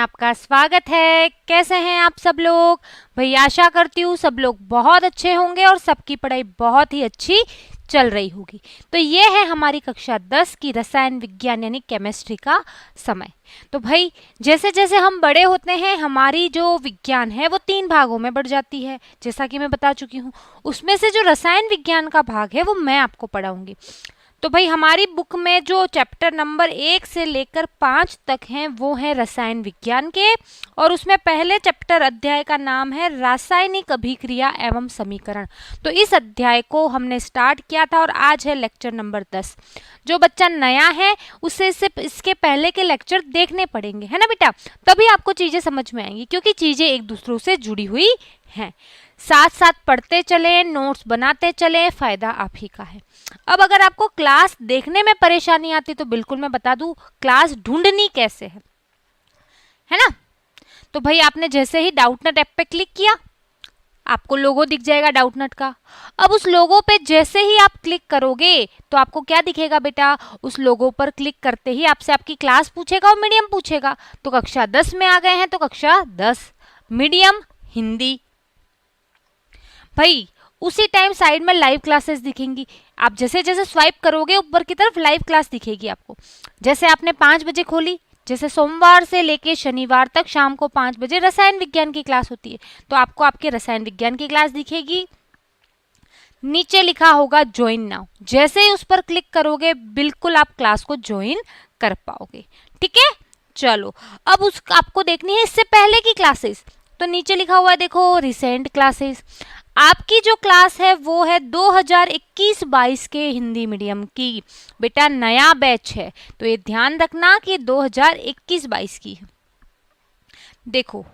आपका स्वागत है। कैसे हैं आप सब लोग? भाई आशा करती हूँ सब लोग बहुत अच्छे होंगे और सबकी पढ़ाई बहुत ही अच्छी चल रही होगी। तो ये है हमारी कक्षा 10 की रसायन विज्ञान यानी केमिस्ट्री का समय। तो भाई जैसे जैसे हम बड़े होते हैं हमारी जो विज्ञान है वो 3 भागों में बढ़ जाती है, जैसा कि मैं बता चुकी हूँ। उसमें से जो रसायन विज्ञान का भाग है वो मैं आपको पढ़ाऊंगी। तो भाई हमारी बुक में जो चैप्टर नंबर 1 से लेकर 5 तक हैं वो हैं रसायन विज्ञान के, और उसमें पहले चैप्टर अध्याय का नाम है रासायनिक अभिक्रिया एवं समीकरण। तो इस अध्याय को हमने स्टार्ट किया था और आज है लेक्चर नंबर 10। जो बच्चा नया है उसे सिर्फ इसके पहले के लेक्चर देखने पड़ेंगे, है ना बेटा, तभी आपको चीजें समझ में आएंगी, क्योंकि चीजें एक दूसरों से जुड़ी हुई हैं। साथ साथ पढ़ते चले, नोट्स बनाते चले, फायदा आप ही का है। अब अगर आपको क्लास देखने में परेशानी आती तो बिल्कुल मैं बता दूं क्लास ढूंढनी कैसे है ना। तो भाई आपने जैसे ही डाउटनट ऐप पे क्लिक किया आपको लोगो दिख जाएगा डाउटनट का। अब उस लोगो पे जैसे ही आप क्लिक करोगे तो आपको क्या दिखेगा बेटा, उस लोगो पर क्लिक करते ही आपसे आपकी क्लास पूछेगा और मीडियम पूछेगा। तो कक्षा 10 में आ गए हैं तो कक्षा 10 मीडियम हिंदी। भाई उसी टाइम साइड में लाइव क्लासेस दिखेंगी। आप जैसे जैसे स्वाइप करोगे ऊपर की तरफ लाइव क्लास दिखेगी आपको। जैसे आपने 5 बजे खोली, जैसे सोमवार से लेके शनिवार तक शाम को 5 बजे रसायन विज्ञान की क्लास होती है, तो आपको आपके रसायन विज्ञान की क्लास दिखेगी। नीचे लिखा होगा ज्वाइन नाउ, जैसे ही उस पर क्लिक करोगे बिल्कुल आप क्लास को ज्वाइन कर पाओगे। ठीक है, चलो अब उस आपको देखनी है इससे पहले की क्लासेस। तो नीचे लिखा हुआ है देखो रिसेंट क्लासेस। आपकी जो क्लास है वो है 2021-22 के हिंदी मीडियम की। बेटा नया बैच है तो ये ध्यान रखना कि 2021-22 की है। देखो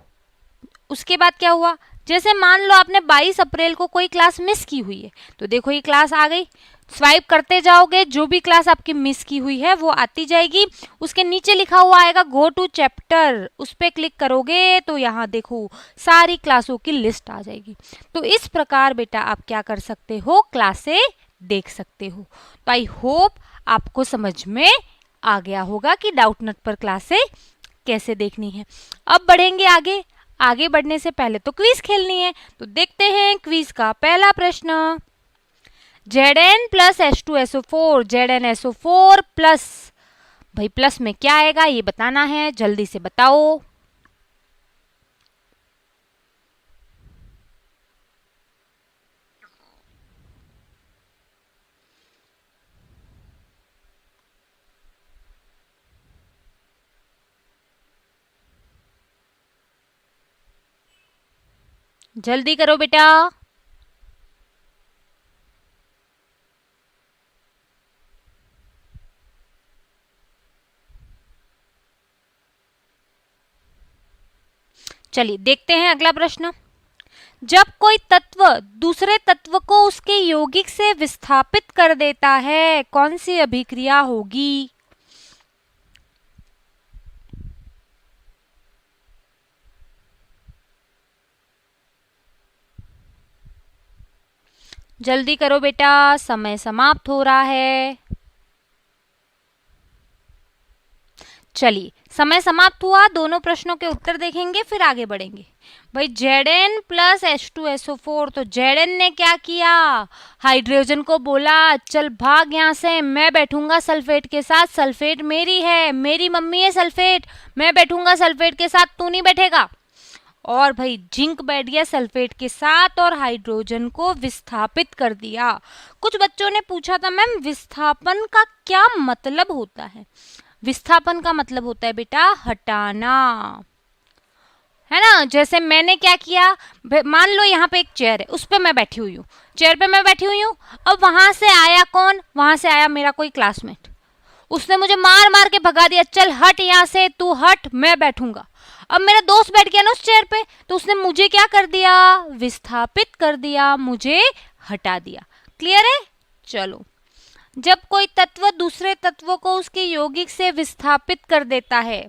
उसके बाद क्या हुआ, जैसे मान लो आपने 22 अप्रैल को कोई क्लास मिस की हुई है तो देखो ये क्लास आ गई। स्वाइप करते जाओगे जो भी क्लास आपकी मिस की हुई है वो आती जाएगी। उसके नीचे लिखा हुआ आएगा गो टू चैप्टर, उस पर क्लिक करोगे तो यहाँ देखो सारी क्लासों की लिस्ट आ जाएगी। तो इस प्रकार बेटा आप क्या कर सकते हो, क्लासें देख सकते हो। तो आई होप आपको समझ में आ गया होगा कि डाउटनट पर क्लासें कैसे देखनी है। अब बढ़ेंगे आगे। आगे बढ़ने से पहले तो क्विज खेलनी है, तो देखते हैं क्विज का पहला प्रश्न। Zn plus H2SO4, ZnSO4 plus, भाई प्लस में क्या आएगा ये बताना है, जल्दी से बताओ। जल्दी करो बेटा। चलिए देखते हैं अगला प्रश्न। जब कोई तत्व दूसरे तत्व को उसके यौगिक से विस्थापित कर देता है कौन सी अभिक्रिया होगी? जल्दी करो बेटा, समय समाप्त हो रहा है। चलिए समय समाप्त हुआ, दोनों प्रश्नों के उत्तर देखेंगे फिर आगे बढ़ेंगे। भाई Zn प्लस H2SO4, तो Zn ने क्या किया, हाइड्रोजन को बोला चल भाग यहाँ से, मैं बैठूंगा सल्फेट के साथ, सल्फेट मेरी है, मेरी मम्मी है सल्फेट, मैं बैठूंगा सल्फेट के साथ, तू नहीं बैठेगा। और भाई जिंक बैठ गया सल्फेट के साथ और हाइड्रोजन को विस्थापित कर दिया। कुछ बच्चों ने पूछा था मैम विस्थापन का क्या मतलब होता है? विस्थापन का मतलब होता है बेटा हटाना, है ना। जैसे मैंने क्या किया, मान लो यहाँ पे एक चेयर है, उस पे मैं बैठी हुई हूँ, चेयर पे मैं बैठी हुई हूँ। अब वहां से आया कौन, वहां से आया मेरा कोई क्लासमेट, उसने मुझे मार मार के भगा दिया, चल हट यहाँ से, तू हट, मैं बैठूंगा। अब मेरा दोस्त बैठ गया ना उस चेयर पे, तो उसने मुझे क्या कर दिया, विस्थापित कर दिया, मुझे हटा दिया। क्लियर है? चलो, जब कोई तत्व दूसरे तत्व को उसके यौगिक से विस्थापित कर देता है,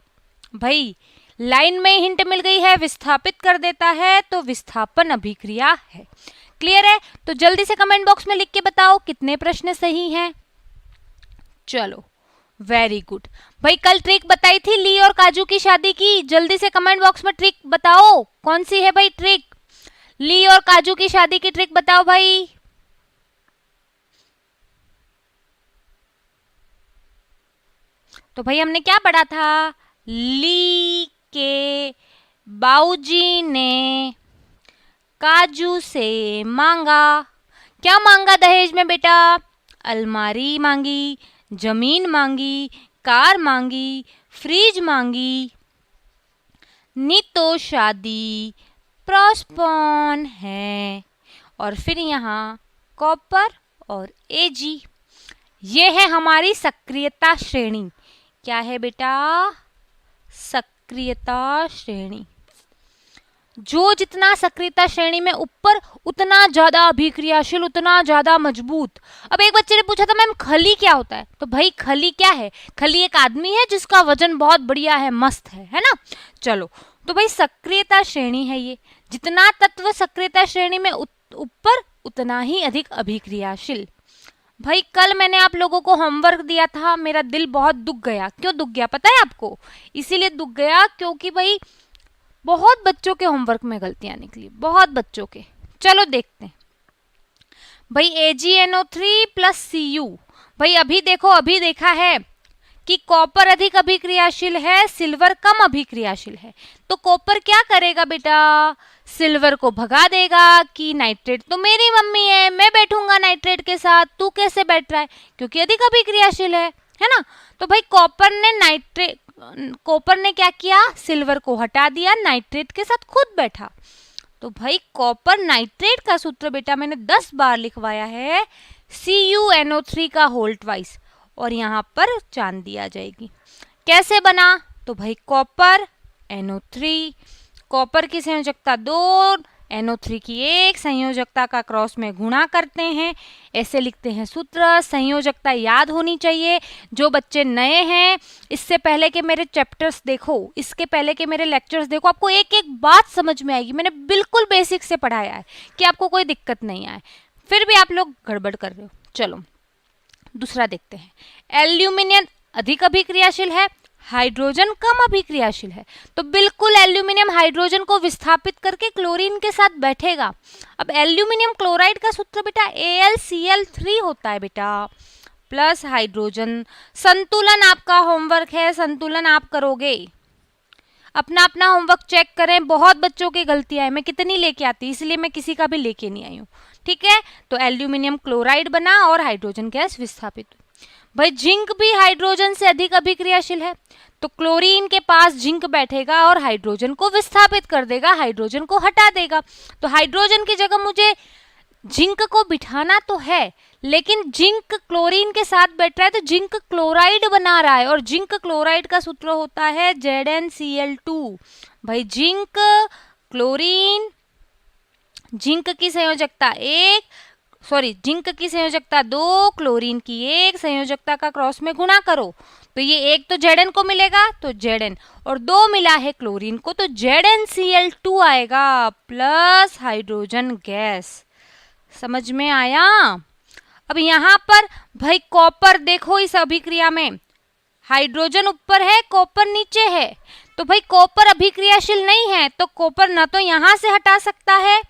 भाई लाइन में हिंट मिल गई है, विस्थापित कर देता है तो विस्थापन अभिक्रिया है। क्लियर है? तो जल्दी से कमेंट बॉक्स में लिख के बताओ कितने प्रश्न सही हैं। चलो वेरी गुड। भाई कल ट्रिक बताई थी ली और काजू की शादी की, जल्दी से कमेंट बॉक्स में ट्रिक बताओ कौन सी है भाई ट्रिक, ली और काजू की शादी की ट्रिक बताओ भाई। तो भाई हमने क्या पढ़ा था, ली के बाऊजी ने काजू से मांगा, क्या मांगा दहेज में बेटा, अलमारी मांगी, जमीन मांगी, कार मांगी, फ्रिज मांगी, नी तो शादी प्रोस्पोन है। और फिर यहाँ कॉपर और एजी, ये है हमारी सक्रियता श्रेणी। क्या है बेटा, सक्रियता श्रेणी। जो जितना सक्रियता श्रेणी में ऊपर उतना ज्यादा अभिक्रियाशील, उतना ज्यादा मजबूत। अब एक बच्चे ने पूछा था मैम खली क्या होता है, तो भाई खली क्या है, खली एक आदमी है जिसका वजन बहुत बढ़िया है, मस्त है ना। चलो तो भाई सक्रियता श्रेणी है ये, जितना तत्व सक्रियता श्रेणी में ऊपर उतना ही अधिक अभिक्रियाशील। भाई कल मैंने आप लोगों को होमवर्क दिया था, मेरा दिल बहुत दुख गया। क्यों दुख गया पता है आपको, इसीलिए दुख गया क्योंकि भाई बहुत बच्चों के होमवर्क में गलतियां निकली, बहुत बच्चों के। चलो देखते हैं भाई AgNO3 प्लस Cu। भाई अभी देखो, अभी देखा है कि कॉपर अधिक अभिक्रियाशील है, सिल्वर कम अभिक्रियाशील है। तो कॉपर क्या करेगा बेटा, सिल्वर को भगा देगा कि नाइट्रेट तो मेरी मम्मी है, मैं बैठूंगा नाइट्रेट के साथ, तू कैसे बैठ रहा है, क्योंकि अधिक अभिक्रियाशील है ना। तो भाई कॉपर ने क्या किया, सिल्वर को हटा दिया, नाइट्रेट के साथ खुद बैठा। तो भाई कॉपर नाइट्रेट का सूत्र बेटा मैंने 10 बार लिखवाया है, CuNO3 का होल ट्वाइस, और यहाँ पर चांदी आ जाएगी। कैसे बना, तो भाई कॉपर NO3, कॉपर की संयोजकता 2, NO3 की 1, संयोजकता का क्रॉस में गुणा करते हैं, ऐसे लिखते हैं सूत्र। संयोजकता याद होनी चाहिए। जो बच्चे नए हैं, इससे पहले के मेरे चैप्टर्स देखो, इसके पहले के मेरे लेक्चर्स देखो, आपको एक एक बात समझ में आएगी। मैंने बिल्कुल बेसिक से पढ़ाया है कि आपको कोई दिक्कत नहीं आए, फिर भी आप लोग गड़बड़ कर रहे हो। चलो दूसरा देखते हैं। एल्यूमिनियम अधिक अभिक्रियाशील है, हाइड्रोजन कम अभिक्रियाशील है। तो बिल्कुल एल्यूमिनियम हाइड्रोजन को विस्थापित करके क्लोरीन के साथ बैठेगा। अब एल्यूमिनियम क्लोराइड का सूत्र बेटा AlCl3 होता है बेटा, प्लस हाइड्रोजन। संतुलन आपका होमवर्क है, संतुलन आप करोगे। अपना अपना होमवर्क चेक करें, बहुत बच्चों की गलतियां है। मैं कितनी लेके आती, इसलिए मैं किसी का भी लेके नहीं आई हूँ, ठीक है। तो एल्यूमिनियम क्लोराइड बना और हाइड्रोजन गैस विस्थापित। भाई जिंक भी हाइड्रोजन से अधिक अभिक्रियाशील है, तो क्लोरीन के पास जिंक बैठेगा और हाइड्रोजन को विस्थापित कर देगा, हाइड्रोजन को हटा देगा। तो हाइड्रोजन की जगह मुझे जिंक को बिठाना तो है, लेकिन जिंक क्लोरीन के साथ बैठ रहा है तो जिंक क्लोराइड बना रहा है, और जिंक क्लोराइड का सूत्र होता है ZnCl2। भाई जिंक क्लोरीन, जिंक की संयोजकता 2, क्लोरीन की 1, संयोजकता का क्रॉस में गुणा करो, तो ये 1 तो Zn को मिलेगा तो Zn, और 2 मिला है क्लोरीन को तो ZnCl2 आएगा प्लस हाइड्रोजन गैस। समझ में आया। अब यहाँ पर भाई कॉपर देखो, इस अभिक्रिया में हाइड्रोजन ऊपर है, कॉपर नीचे है, तो भाई कॉपर अभिक्रियाशील नहीं है, तो कॉपर न तो यहाँ से हटा सकता है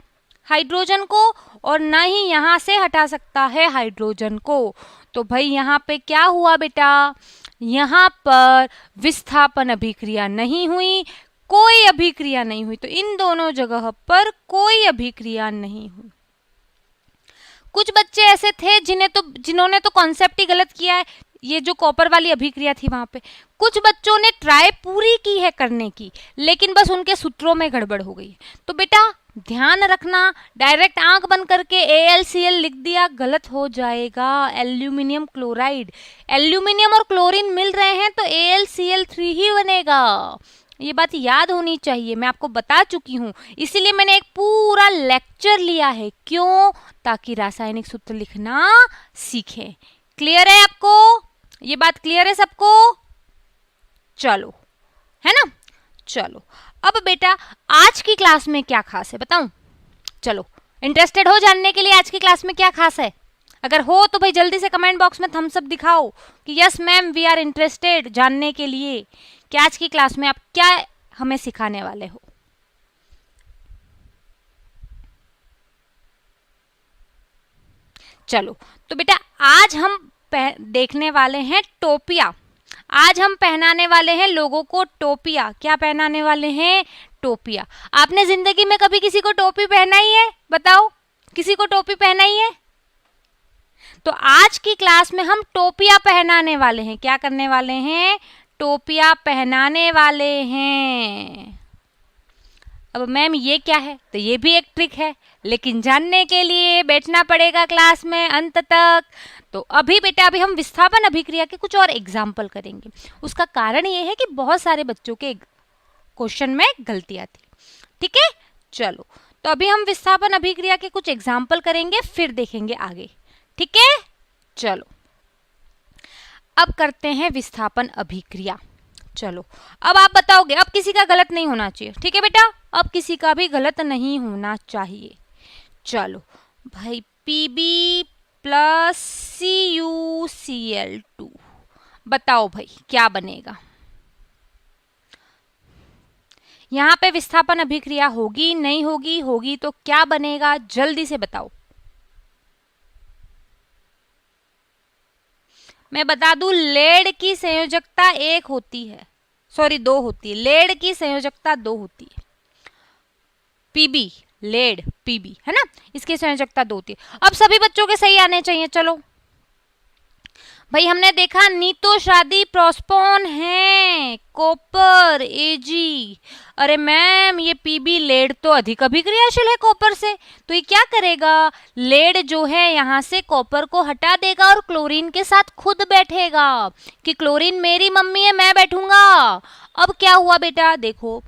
हाइड्रोजन को और न ही यहाँ से हटा सकता है हाइड्रोजन को। तो भाई यहाँ पे क्या हुआ बेटा, यहाँ पर विस्थापन अभिक्रिया नहीं हुई, कोई अभिक्रिया नहीं हुई, तो इन दोनों जगह पर कोई अभिक्रिया नहीं हुई। कुछ बच्चे ऐसे थे जिन्होंने तो कॉन्सेप्ट ही गलत किया है, ये जो कॉपर वाली अभिक्रिया थी वहां पे कुछ बच्चों ने ट्राई पूरी की है करने की, लेकिन बस उनके सूत्रों में गड़बड़ हो गई। तो बेटा ध्यान रखना, डायरेक्ट आंख बंद करके AlCl लिख दिया गलत हो जाएगा। एल्यूमिनियम क्लोराइड, एल्यूमिनियम और क्लोरीन मिल रहे हैं तो AlCl3 ही बनेगा, ये बात याद होनी चाहिए। मैं आपको बता चुकी हूँ, इसीलिए मैंने एक पूरा लेक्चर लिया है। क्यों? ताकि रासायनिक सूत्र लिखना सीखें। क्लियर है आपको? ये बात क्लियर है सबको? चलो, है ना। चलो अब बेटा आज की क्लास में क्या खास है बताऊं? चलो, इंटरेस्टेड हो जानने के लिए आज की क्लास में क्या खास है? अगर हो तो भाई जल्दी से कमेंट बॉक्स में थम्स अप दिखाओ कि yes ma'am we are interested जानने के लिए कि आज की क्लास में आप क्या हमें सिखाने वाले हो। चलो तो बेटा आज हम देखने वाले हैं टोपिया। आज हम पहनाने वाले हैं लोगों को टोपिया। क्या पहनाने वाले हैं? टोपिया। आपने जिंदगी में कभी किसी को टोपी पहनाई है? बताओ, किसी को टोपी पहनाई है? तो आज की क्लास में हम टोपिया पहनाने वाले हैं। क्या करने वाले हैं? टोपिया पहनाने वाले हैं। अब मैम ये क्या है? तो ये भी एक ट्रिक है, लेकिन जानने के लिए बैठना पड़ेगा क्लास में अंत तक। तो अभी बेटा अभी हम विस्थापन अभिक्रिया के कुछ और एग्जाम्पल करेंगे। उसका कारण ये है कि बहुत सारे बच्चों के क्वेश्चन में गलती आती है। ठीक है, चलो तो अभी हम विस्थापन अभिक्रिया के कुछ एग्जाम्पल करेंगे, फिर देखेंगे आगे। ठीक है, चलो अब करते हैं विस्थापन अभिक्रिया। चलो अब आप बताओगे, अब किसी का गलत नहीं होना चाहिए। ठीक है बेटा, अब किसी का भी गलत नहीं होना चाहिए। चलो भाई Pb प्लस CuCl2 बताओ भाई क्या बनेगा? यहाँ पे विस्थापन अभिक्रिया होगी नहीं होगी? होगी तो क्या बनेगा? जल्दी से बताओ। मैं बता दूं, लेड की संयोजकता 1 होती है, सॉरी 2 होती है। लेड की संयोजकता 2 होती है। Pb लेड Pb है ना, इसकी संयोजकता 2 होती है। अब सभी बच्चों के सही आने चाहिए। चलो भाई हमने देखा नितोषादी प्रोस्पोन है, कॉपर Ag। अरे मैम ये Pb लेड तो अधिक अभिक्रियाशील है कॉपर से, तो ये क्या करेगा? लेड जो है यहाँ से कॉपर को हटा देगा और क्लोरीन के साथ खुद बैठेगा कि क्लोरीन मेरी मम्मी है, मैं बैठूंगा। अब क्या हुआ बेटा? देखो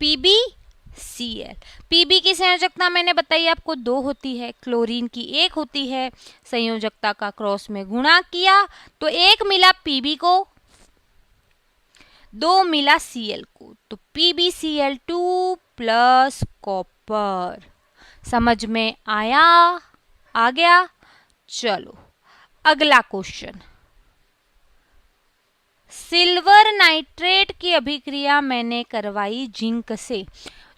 PbCl, Pb की संयोजकता मैंने बताई आपको 2 होती है, क्लोरीन की 1 होती है। संयोजकता का क्रॉस में गुणा किया तो 1 मिला Pb को, 2 मिला Cl को, तो PbCl2 प्लस कॉपर। समझ में आया? आ गया? चलो अगला क्वेश्चन, सिल्वर नाइट्रेट की अभिक्रिया मैंने करवाई जिंक से।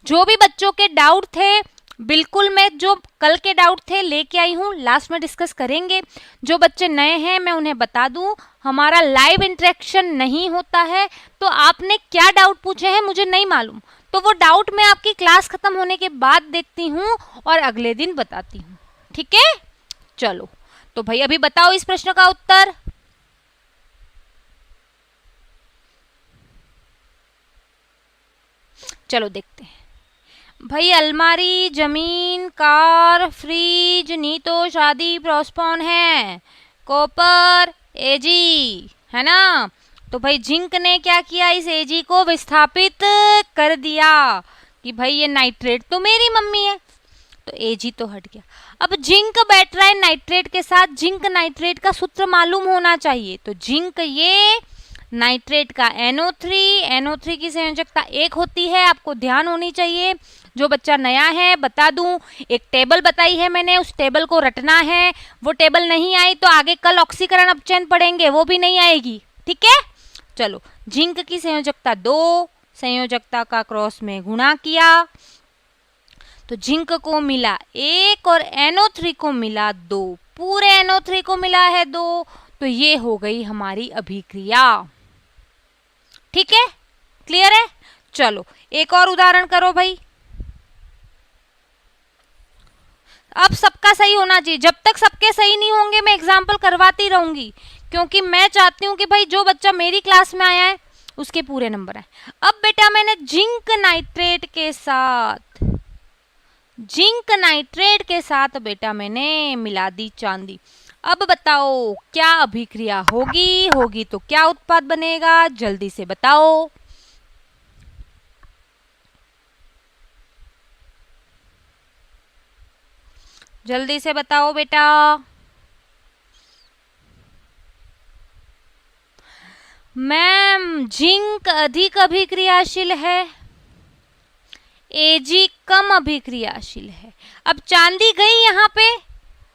जो भी बच्चों के डाउट थे, बिल्कुल मैं जो कल के डाउट थे लेके आई हूँ, लास्ट में डिस्कस करेंगे। जो बच्चे नए हैं मैं उन्हें बता दूं, हमारा लाइव इंटरेक्शन नहीं होता है, तो आपने क्या डाउट पूछे हैं मुझे नहीं मालूम, तो वो डाउट मैं आपकी क्लास खत्म होने के बाद देखती हूँ और अगले दिन बताती हूँ। ठीक है, चलो तो भाई अभी बताओ इस प्रश्न का उत्तर। चलो देखते हैं भाई। अलमारी, जमीन, कार, फ्रिज, नितोषादी प्रोस्पोन है, कॉपर Ag है ना। तो भाई जिंक ने क्या किया? इस Ag को विस्थापित कर दिया कि भाई ये नाइट्रेट तो मेरी मम्मी है, तो Ag तो हट गया। अब जिंक बैठ रहा है नाइट्रेट के साथ, जिंक नाइट्रेट का सूत्र मालूम होना चाहिए। तो जिंक ये नाइट्रेट का NO3 की संयोजकता 1 होती है, आपको ध्यान होनी चाहिए। जो बच्चा नया है बता दूं, एक टेबल बताई है मैंने, उस टेबल को रटना है। वो टेबल नहीं आई तो आगे कल ऑक्सीकरण अपचयन पढ़ेंगे, वो भी नहीं आएगी। ठीक है, चलो जिंक की संयोजकता 2, संयोजकता का क्रॉस में गुणा किया तो जिंक को मिला 1 और NO3 को मिला 2, पूरे NO3 को मिला है 2, तो ये हो गई हमारी अभिक्रिया। ठीक है, क्लियर है? चलो एक और उदाहरण करो भाई। अब सबका सही होना चाहिए, जब तक सबके सही नहीं होंगे मैं एग्जाम्पल करवाती रहूंगी, क्योंकि मैं चाहती हूँ कि भाई जो बच्चा मेरी क्लास में आया है उसके पूरे नंबर आए। अब बेटा मैंने जिंक नाइट्रेट के साथ बेटा मैंने मिला दी चांदी। अब बताओ क्या अभिक्रिया होगी तो क्या उत्पाद बनेगा? जल्दी से बताओ। जल्दी से बताओ बेटा। मैम जिंक अधिक अभिक्रियाशील है, Ag कम अभिक्रियाशील है। अब चांदी गई यहाँ पे,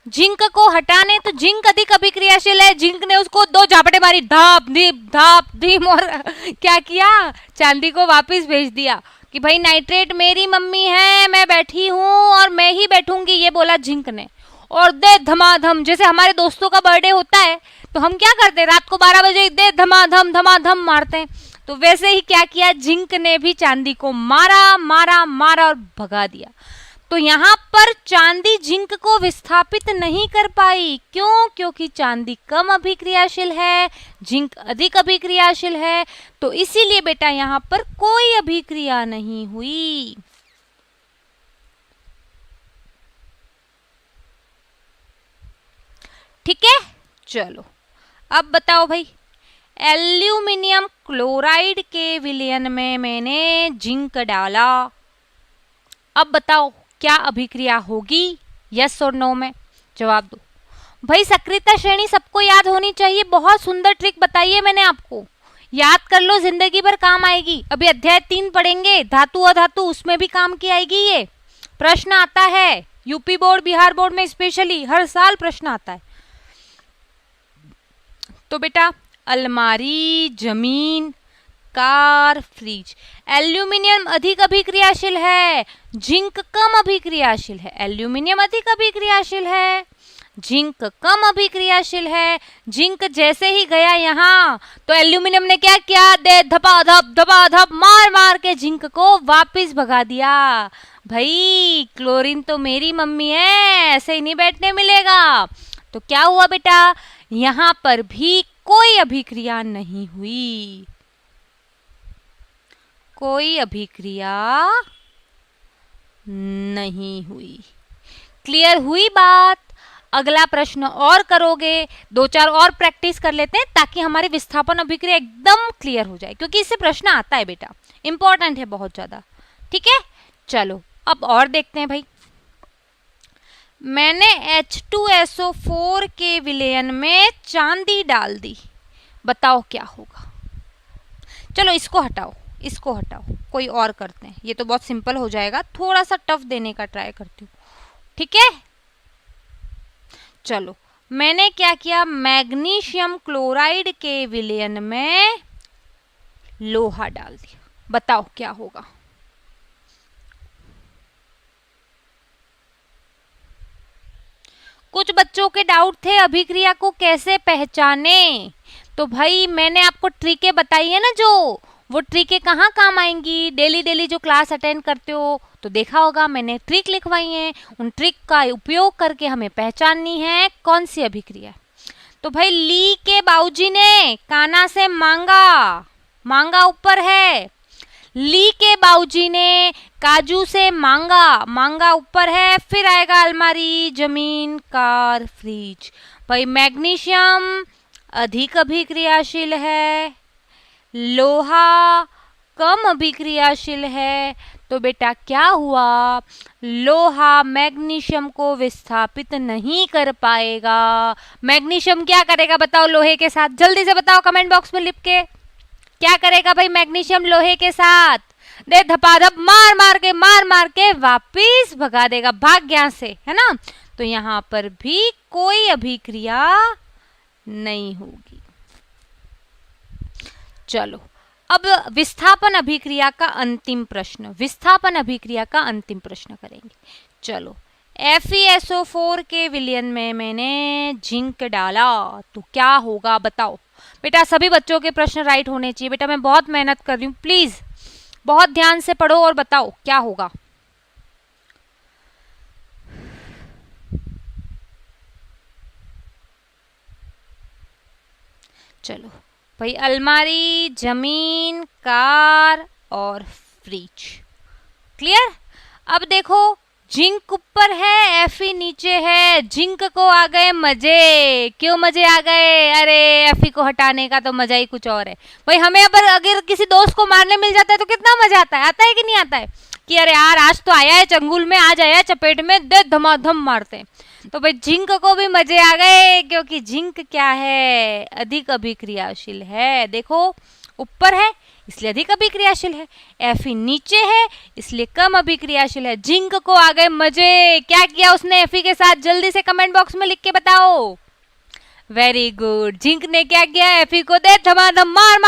जिंक को हटाने, तो जिंक अधिक अभिक्रियाशील है, जिंक ने उसको 2 झापटे मारी, धाप धीप धाप धीम, और क्या किया, चांदी को वापस भेज दिया कि भाई नाइट्रेट मेरी मम्मी है, मैं बैठी हूं और मैं ही बैठूंगी, ये बोला जिंक ने। और दे धमाधम, जैसे हमारे दोस्तों का बर्थडे होता है तो हम क्या करते हैं, रात को 12 बजे दे धमाधम मारते हैं, तो वैसे ही क्या किया, जिंक ने भी चांदी को मारा मारा मारा और भगा दिया। तो यहाँ पर चांदी जिंक को विस्थापित नहीं कर पाई, क्यों, क्योंकि चांदी कम अभिक्रियाशील है, जिंक अधिक अभिक्रियाशील है, तो इसीलिए बेटा यहाँ पर कोई अभिक्रिया नहीं हुई। ठीक है, चलो अब बताओ भाई, एल्यूमिनियम क्लोराइड के विलयन में मैंने जिंक डाला, अब बताओ क्या अभिक्रिया होगी, यस और नो में जवाब दो भाई। सक्रियता श्रेणी सबको याद होनी चाहिए, बहुत सुंदर ट्रिक बताइए मैंने आपको, याद कर लो, जिंदगी भर काम आएगी। अभी अध्याय 3 पढ़ेंगे, धातु अधातु, उसमें भी काम की आएगी, ये प्रश्न आता है यूपी बोर्ड बिहार बोर्ड में, स्पेशली हर साल प्रश्न आता है। तो बेटा अलमारी, जमीन, कार, फ्रिज, एल्यूमिनियम अधिक अभिक्रियाशील है, जिंक कम अभिक्रियाशील है, एल्यूमिनियम अधिक अभिक्रियाशील है, जिंक कम अभिक्रियाशील है। जिंक जैसे ही गया यहाँ तो एल्यूमिनियम ने क्या किया, दे धपाधप मार मार के जिंक को वापस भगा दिया। भाई क्लोरीन तो मेरी मम्मी है, ऐसे ही नहीं बैठने मिलेगा। तो क्या हुआ बेटा, यहाँ पर भी कोई अभिक्रिया नहीं हुई, कोई अभिक्रिया नहीं हुई। क्लियर हुई बात। अगला प्रश्न और करोगे, 2-4 और प्रैक्टिस कर लेते हैं ताकि हमारी विस्थापन अभिक्रिया एकदम क्लियर हो जाए, क्योंकि इससे प्रश्न आता है बेटा, इंपॉर्टेंट है बहुत ज्यादा। ठीक है, चलो अब और देखते हैं भाई। मैंने H2SO4 के विलयन में चांदी डाल दी, बताओ क्या होगा। चलो इसको हटाओ, इसको हटाओ, कोई और करते हैं, ये तो बहुत सिंपल हो जाएगा, थोड़ा सा टफ देने का ट्राई करती हूँ। ठीक है, चलो मैंने क्या किया, मैग्नीशियम क्लोराइड के विलयन में लोहा डाल दिया, बताओ क्या होगा। कुछ बच्चों के डाउट थे अभिक्रिया को कैसे पहचाने, तो भाई मैंने आपको ट्रिकें बताई है ना, जो वो ट्रिकें कहाँ काम आएंगी, डेली जो क्लास अटेंड करते हो तो देखा होगा मैंने ट्रिक लिखवाई है, उन ट्रिक का उपयोग करके हमें पहचाननी है कौन सी अभिक्रिया। तो भाई ली के बाबूजी ने कान्हा से मांगा, मांगा ऊपर है, ली के बाबूजी ने काजू से मांगा, मांगा ऊपर है, फिर आएगा अलमारी, जमीन, कार, फ्रिज। भाई मैग्नीशियम अधिक अभिक्रियाशील है, लोहा कम अभिक्रियाशील है, तो बेटा क्या हुआ, लोहा मैग्नीशियम को विस्थापित नहीं कर पाएगा। मैग्नीशियम क्या करेगा बताओ लोहे के साथ, जल्दी से बताओ कमेंट बॉक्स में लिख के, क्या करेगा भाई मैग्नीशियम लोहे के साथ, दे धपाधप मार मार के वापिस भगा देगा, भाग गया से, है ना। तो यहाँ पर भी कोई अभिक्रिया नहीं होगी। चलो अब विस्थापन अभिक्रिया का अंतिम प्रश्न, विस्थापन अभिक्रिया का अंतिम प्रश्न करेंगे। चलो FeSO4 के विलयन में मैंने जिंक डाला, तो क्या होगा बताओ। बेटा सभी बच्चों के प्रश्न राइट होने चाहिए, बेटा मैं बहुत मेहनत कर रही हूँ, प्लीज बहुत ध्यान से पढ़ो और बताओ क्या होगा। चलो भाई अलमारी, जमीन, कार और फ्रिज, क्लियर। अब देखो जिंक ऊपर है, Fe नीचे है, जिंक को आ गए मजे। क्यों मजे आ गए, अरे Fe को हटाने का तो मजा ही कुछ और है भाई। हमें अगर किसी दोस्त को मारने मिल जाता है तो कितना मजा आता है कि नहीं आता है, कि अरे यार आज तो आया है चंगुल में, आज आया है चपेट में, दे धमाधम मारते हैं। तो भाई जिंक को भी मजे आ गए, क्योंकि जिंक क्या है, अधिक अभिक्रियाशील है। देखो ऊपर है, इसलिए अधिक अभिक्रियाशील है। Fe नीचे है इसलिए कम अभिक्रियाशील है। जिंक को आ गए मजे, क्या किया उसने Fe के साथ, जल्दी से कमेंट बॉक्स में लिख के बताओ। वेरी गुड, जिंक ने क्या किया, Fe को दे धमाधम मार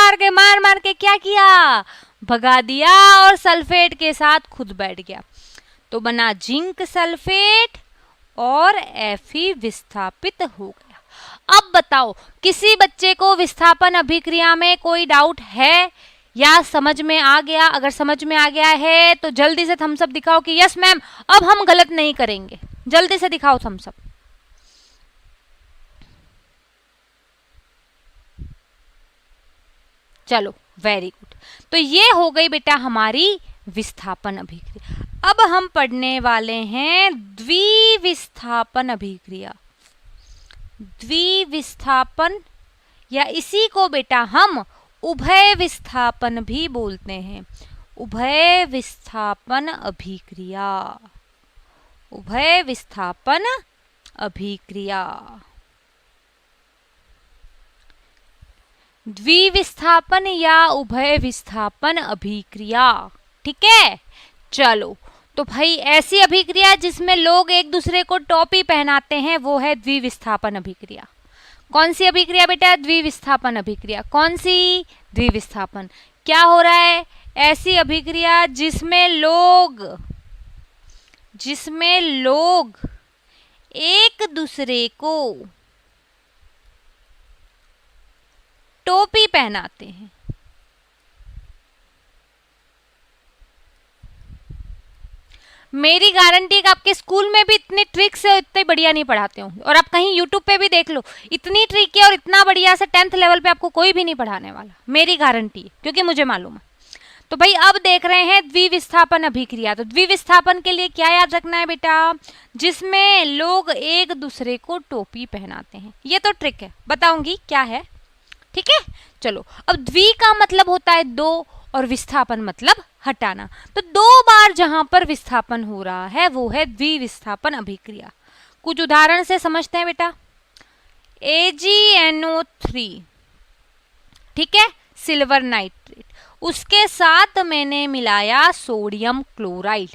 मार के क्या किया, भगा दिया और सल्फेट के साथ खुद बैठ गया। तो बना जिंक सल्फेट और Fe विस्थापित हो गया। अब बताओ, किसी बच्चे को विस्थापन अभिक्रिया में कोई डाउट है या समझ में आ गया? अगर समझ में आ गया है तो जल्दी से थम्स अप दिखाओ कि यस मैम अब हम गलत नहीं करेंगे। जल्दी से दिखाओ थम्स अप। चलो वेरी गुड। तो ये हो गई बेटा हमारी विस्थापन अभिक्रिया। अब हम पढ़ने वाले हैं द्विविस्थापन अभिक्रिया। द्विविस्थापन या इसी को बेटा हम उभय विस्थापन भी बोलते हैं। उभय विस्थापन अभिक्रिया, उभय विस्थापन अभिक्रिया। द्विविस्थापन या उभय विस्थापन अभिक्रिया, ठीक है। चलो, तो भाई ऐसी अभिक्रिया जिसमें लोग एक दूसरे को टोपी पहनाते हैं वो है द्विविस्थापन अभिक्रिया। कौन सी अभिक्रिया बेटा? द्विविस्थापन अभिक्रिया। कौन सी? द्विविस्थापन। क्या हो रहा है? ऐसी अभिक्रिया जिसमें लोग एक दूसरे को टोपी पहनाते हैं। मेरी गारंटी है कि आपके स्कूल में भी इतनी ट्रिक से इतने बढ़िया नहीं पढ़ाते होंगे, और आप कहीं यूट्यूब पे भी देख लो, इतनी ट्रिक है और इतना बढ़िया से 10th लेवल पे आपको कोई भी नहीं पढ़ाने वाला, मेरी गारंटी है, क्योंकि मुझे मालूम है। तो भाई अब देख रहे हैं द्विविस्थापन अभिक्रिया। तो द्विविस्थापन के लिए क्या याद रखना है बेटा? जिसमें लोग एक दूसरे को टोपी पहनाते हैं। ये तो ट्रिक है, बताऊंगी क्या है, ठीक है। चलो, अब द्वि का मतलब होता है दो और विस्थापन मतलब हटाना। तो दो बार जहां पर विस्थापन हो रहा है वो है द्विविस्थापन अभिक्रिया। कुछ उदाहरण से समझते हैं बेटा। AgNO3, ठीक है, सिल्वर नाइट्रेट, उसके साथ मैंने मिलाया सोडियम क्लोराइड।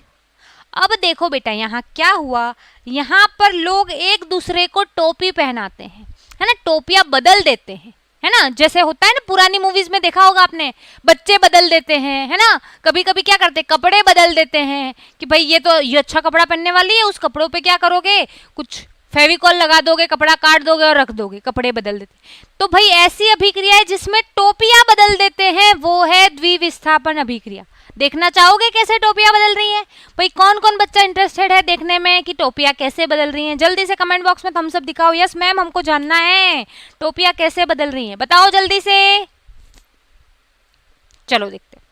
अब देखो बेटा यहाँ क्या हुआ, यहाँ पर लोग एक दूसरे को टोपी पहनाते हैं, है ना, टोपियां बदल देते हैं, है ना। जैसे होता है ना, पुरानी मूवीज में देखा होगा आपने, बच्चे बदल देते हैं, है ना। कभी कभी क्या करते हैं, कपड़े बदल देते हैं कि भाई ये अच्छा कपड़ा पहनने वाली है, उस कपड़ों पे क्या करोगे, कुछ फेविकॉल लगा दोगे, कपड़ा काट दोगे और रख दोगे, कपड़े बदल देते। तो भाई ऐसी अभिक्रिया है जिसमें टोपियां बदल देते हैं, वो है द्विविस्थापन अभिक्रिया। देखना चाहोगे कैसे टोपियां बदल रही हैं? भाई कौन कौन बच्चा इंटरेस्टेड है देखने में कि टोपियां कैसे बदल रही हैं? जल्दी से कमेंट बॉक्स में थम्स अप दिखाओ, यस मैम हमको जानना है टोपियां कैसे बदल रही हैं, बताओ जल्दी से। चलो देखते हैं।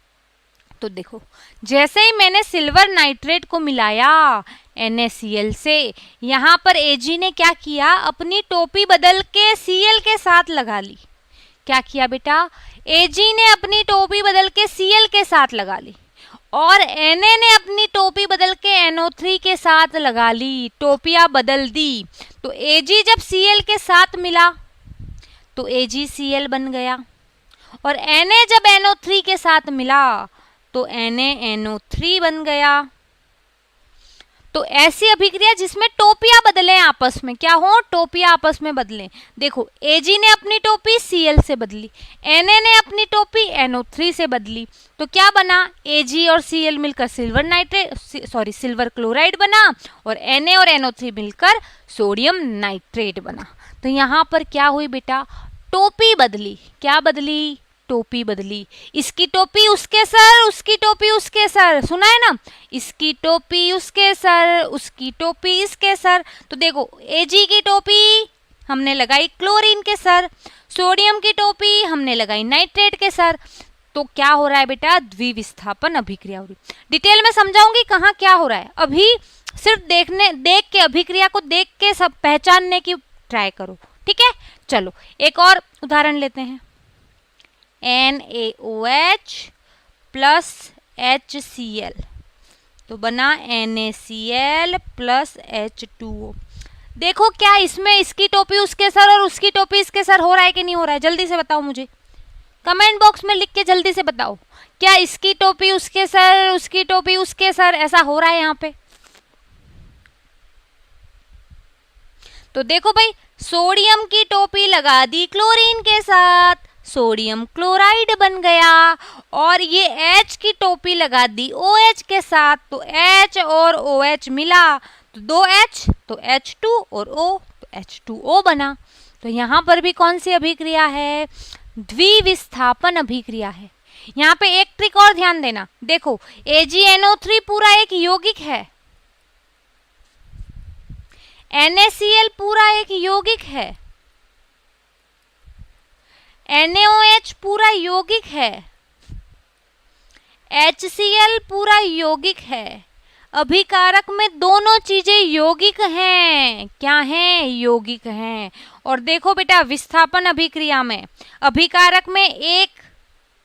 तो देखो, जैसे ही मैंने सिल्वर नाइट्रेट को मिलाया NaCl से, यहाँ पर Ag ने क्या किया, अपनी टोपी बदल के Cl के साथ लगा ली। क्या किया बेटा? Ag ने अपनी टोपी बदल के Cl के साथ लगा ली और Na ने अपनी टोपी बदल के NO3 के साथ लगा ली, टोपियां बदल दी। तो Ag जब Cl के साथ मिला तो AgCl बन गया और Na जब NO3 के साथ मिला तो NaNO3 बन गया। तो ऐसी अभिक्रिया जिसमें टोपियां बदले आपस में, क्या हो, टोपियां आपस में बदले। देखो, Ag ने अपनी टोपी Cl से बदली, Na ने अपनी टोपी NO3 से बदली, तो क्या बना, Ag और Cl मिलकर सिल्वर क्लोराइड बना और Na और NO3 मिलकर सोडियम नाइट्रेट बना। तो यहाँ पर क्या हुई बेटा, टोपी बदली। क्या बदली? टोपी बदली। इसकी टोपी उसके सर, उसकी टोपी उसके सर, सुना है ना, इसकी टोपी उसके सर, उसकी टोपी इसके सर। तो देखो, Ag की टोपी हमने लगाई क्लोरीन के सर, सोडियम की टोपी हमने लगाई नाइट्रेट के सर। तो क्या हो रहा है बेटा, द्विविस्थापन अभिक्रिया हो रही। डिटेल में समझाऊंगी कहाँ क्या हो रहा है, अभी सिर्फ देख के अभिक्रिया को देख के सब पहचानने की ट्राई करो, ठीक है। चलो एक और उदाहरण लेते हैं। NaOH प्लस HCl, तो बना NaCl प्लस H2O। देखो क्या इसमें इसकी टोपी उसके सर और उसकी टोपी इसके सर हो रहा है कि नहीं हो रहा है, जल्दी से बताओ मुझे। कमेंट बॉक्स में लिख के जल्दी से बताओ, क्या इसकी टोपी उसके सर, उसकी टोपी उसके सर, ऐसा हो रहा है यहाँ पे? तो देखो भाई, सोडियम की टोपी लगा दी क्लोरीन के साथ, सोडियम क्लोराइड बन गया, और ये H की टोपी लगा दी OH के साथ, तो H और OH मिला तो 2H, तो H2 और O, तो H2O बना। तो यहाँ पर भी कौन सी अभिक्रिया है? द्विविस्थापन अभिक्रिया है। यहाँ पे एक ट्रिक और ध्यान देना, देखो AgNO3 पूरा एक यौगिक है, NaCl पूरा एक यौगिक है, NaOH पूरा यौगिक है, HCl पूरा यौगिक है। अभिकारक में दोनों चीजें यौगिक हैं। क्या हैं? यौगिक हैं। और देखो बेटा, विस्थापन अभिक्रिया में अभिकारक में एक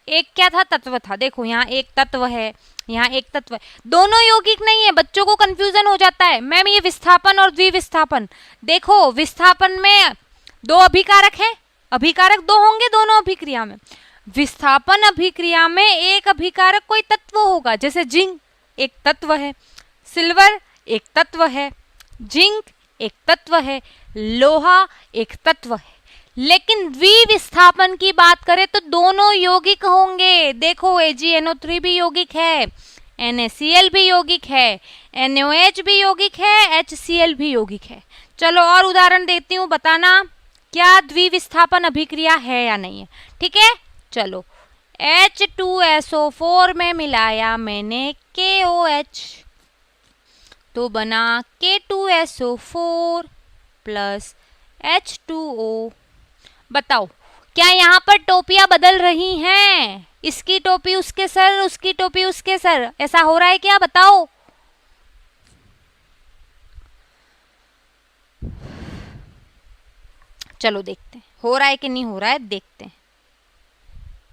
क्या था? तत्व था। देखो यहाँ एक तत्व है, यहाँ एक तत्व है, दोनों यौगिक नहीं है। बच्चों को कंफ्यूजन हो जाता है, मैम ये विस्थापन और द्विविस्थापन। देखो विस्थापन में दो अभिकारक हैं, अभिकारक दो होंगे दोनों अभिक्रिया में। विस्थापन अभिक्रिया में एक अभिकारक कोई तत्व होगा, जैसे जिंक एक तत्व है, सिल्वर एक तत्व है, जिंक एक तत्व है, लोहा एक तत्व है। लेकिन द्विविस्थापन की बात करें तो दोनों यौगिक होंगे। देखो AgNO3 भी यौगिक है, NaCl भी यौगिक है, NaOH भी यौगिक है, HCl भी यौगिक है। चलो और उदाहरण देती हूँ, बताना क्या द्विविस्थापन अभिक्रिया है या नहीं है। ठीक है, चलो H2SO4 में मिलाया मैंने KOH, तो बना K2SO4 प्लस H2O। बताओ क्या यहाँ पर टोपियां बदल रही हैं? इसकी टोपी उसके सर, उसकी टोपी उसके सर, ऐसा हो रहा है क्या? बताओ। चलो देखते हैं हो रहा है कि नहीं हो रहा है, देखते हैं।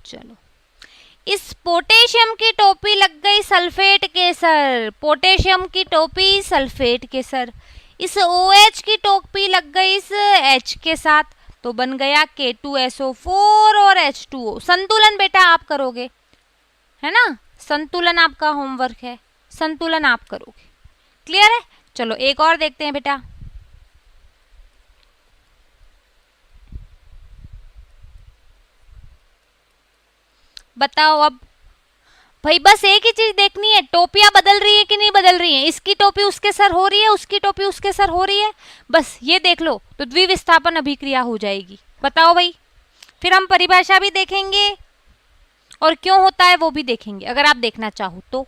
चलो, इस पोटेशियम की टोपी लग गई सल्फेट के सर, पोटेशियम की टोपी सल्फेट के सर। इस OH की टोपी लग गई इस H के साथ, तो बन गया K2SO4 और H2O। संतुलन बेटा आप करोगे, है ना, संतुलन आपका होमवर्क है, संतुलन आप करोगे। क्लियर है? चलो एक और देखते हैं बेटा। बताओ अब भाई, बस एक ही चीज देखनी है, टोपियां बदल रही है कि नहीं बदल रही है। इसकी टोपी उसके सर हो रही है, उसकी टोपी उसके सर हो रही है, बस ये देख लो तो द्विविस्थापन अभिक्रिया हो जाएगी। बताओ भाई, फिर हम परिभाषा भी देखेंगे और क्यों होता है वो भी देखेंगे, अगर आप देखना चाहो तो।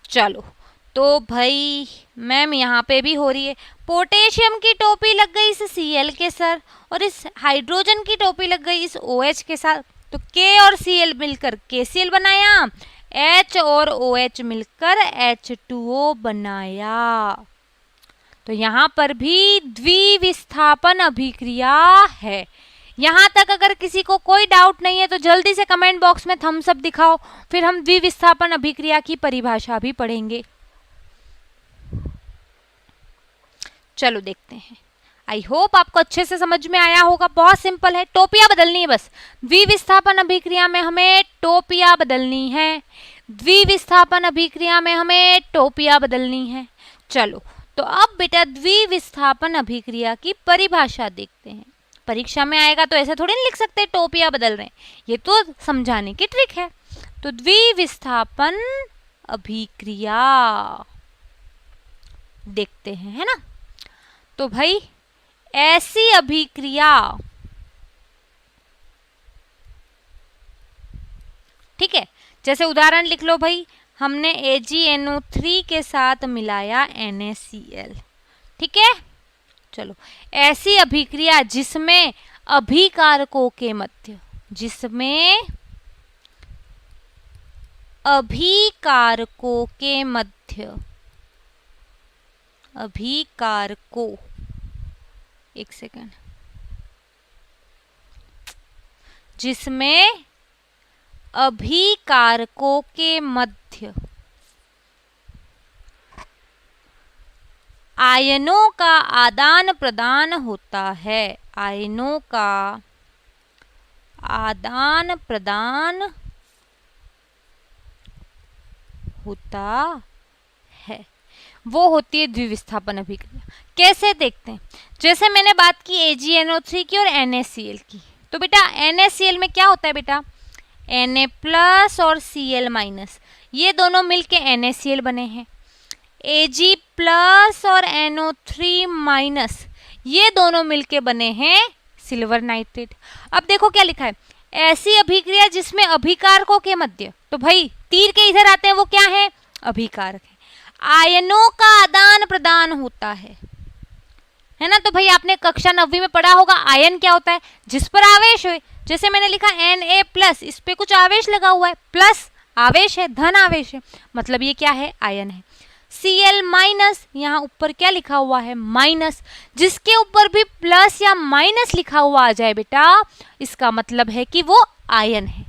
चलो तो भाई मैम यहाँ पे भी हो रही है, पोटेशियम की टोपी लग गई इस Cl के सर, और इस हाइड्रोजन की टोपी लग गई इस OH के साथ, तो K और Cl मिलकर KCl बनाया, H और OH मिलकर H2O बनाया। तो यहाँ पर भी द्विविस्थापन अभिक्रिया है। यहाँ तक अगर किसी को कोई डाउट नहीं है तो जल्दी से कमेंट बॉक्स में थम्स अप दिखाओ, फिर हम द्विविस्थापन अभिक्रिया की परिभाषा भी पढ़ेंगे। चलो देखते हैं, आई होप आपको अच्छे से समझ में आया होगा। बहुत सिंपल है, टोपियां बदलनी है बस। द्विविस्थापन अभिक्रिया में हमें टोपियां बदलनी है, द्विविस्थापन अभिक्रिया में हमें टोपियां बदलनी है। चलो तो अब बेटा द्विविस्थापन अभिक्रिया की परिभाषा देखते हैं। परीक्षा में आएगा तो ऐसे थोड़ी नहीं लिख सकते टोपियां बदल रहे हैं, ये तो समझाने की ट्रिक है। तो द्विविस्थापन अभिक्रिया देखते हैं, है ना। तो भाई ऐसी अभिक्रिया, ठीक है, जैसे उदाहरण लिख लो भाई, हमने AgNO3 के साथ मिलाया NaCl, ठीक है। चलो, ऐसी अभिक्रिया जिसमें अभिकारकों के मध्य, जिसमें अभिकारकों के मध्य, अभिकारकों, एक सेकंड, जिसमें अभिकारकों के मध्य आयनों का आदान प्रदान होता है। आयनों का आदान प्रदान होता है, वो होती है द्विविस्थापन अभिक्रिया। कैसे देखते हैं? जैसे मैंने बात की AgNO3 की और NaCl की, तो बेटा NaCl में क्या होता है बेटा, Na प्लस और Cl माइनस, ये दोनों मिलके NaCl बने हैं। Ag प्लस और NO3 माइनस, ये दोनों मिलके बने हैं सिल्वर नाइट्रेट। अब देखो क्या लिखा है, ऐसी अभिक्रिया जिसमें अभिकारकों के मध्य, तो भाई तीर के इधर आते हैं, वो क्या है, अभिकारक है। आयनों का आदान प्रदान होता है ना। तो भाई आपने कक्षा 9वीं में पढ़ा होगा आयन क्या होता है, जिस पर आवेश हो। जैसे मैंने लिखा Na प्लस, इस पे कुछ आवेश लगा हुआ है, प्लस आवेश है, धन आवेश है, मतलब ये क्या है, आयन है। Cl माइनस, यहाँ ऊपर क्या लिखा हुआ है, माइनस, जिसके ऊपर भी प्लस या माइनस लिखा हुआ आ जाए बेटा, इसका मतलब है कि वो आयन है।